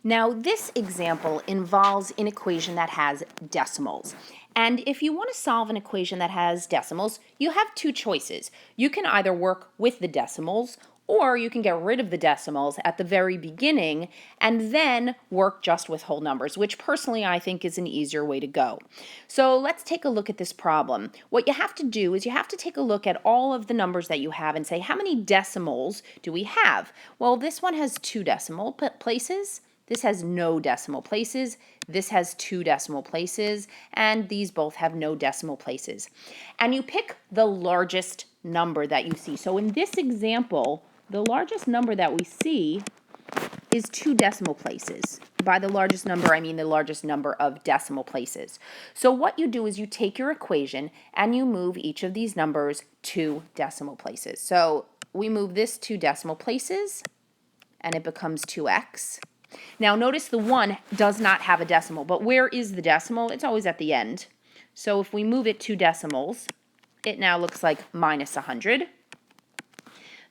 Now, this example involves an equation that has decimals. And if you want to solve an equation that has decimals, you have two choices. You can either work with the decimals, or you can get rid of the decimals at the very beginning and then work just with whole numbers, which personally I think is an easier way to go. So let's take a look at this problem. What you have to do is you have to take a look at all of the numbers that you have and say, how many decimals do we have? Well, this one has 2 decimal places. This has no decimal places, this has 2 decimal places, and these both have no decimal places. And you pick the largest number that you see. So in this example, the largest number that we see is 2 decimal places. By the largest number, I mean the largest number of decimal places. So what you do is you take your equation and you move each of these numbers 2 decimal places. So we move this 2 decimal places, and it becomes 2x. Now notice the 1 does not have a decimal, but where is the decimal? It's always at the end. So if we move it 2 decimals, it now looks like minus 100.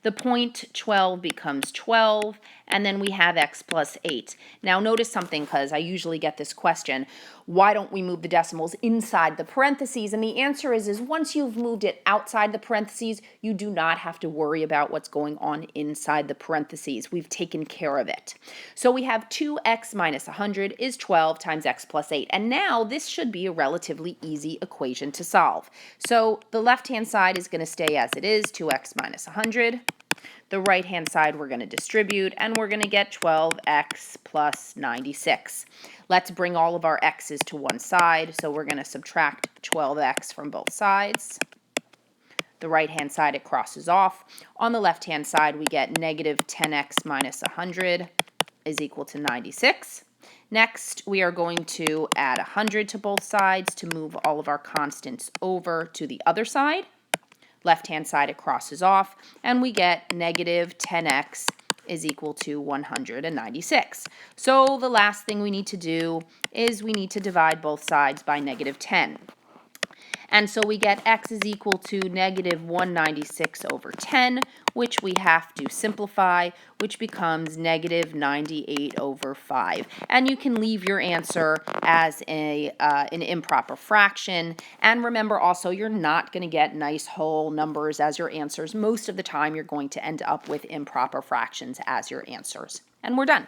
The point 12 becomes 12, and then we have x plus 8. Now notice something, because I usually get this question, why don't we move the decimals inside the parentheses? And the answer is once you've moved it outside the parentheses, you do not have to worry about what's going on inside the parentheses. We've taken care of it. So we have 2x minus 100 is 12 times x plus 8. And now this should be a relatively easy equation to solve. So the left-hand side is going to stay as it is, 2x minus 100. The right-hand side we're going to distribute, and we're going to get 12x plus 96. Let's bring all of our x's to one side, so we're going to subtract 12x from both sides. The right-hand side, it crosses off. On the left-hand side, we get negative 10x minus 100 is equal to 96. Next, we are going to add 100 to both sides to move all of our constants over to the other side. Left-hand side, it crosses off, and we get negative 10x is equal to 196. So the last thing we need to do is we need to divide both sides by negative 10. And so we get x is equal to negative 196 over 10, which we have to simplify, which becomes negative 98 over 5. And you can leave your answer as an improper fraction. And remember also, you're not going to get nice whole numbers as your answers. Most of the time, you're going to end up with improper fractions as your answers. And we're done.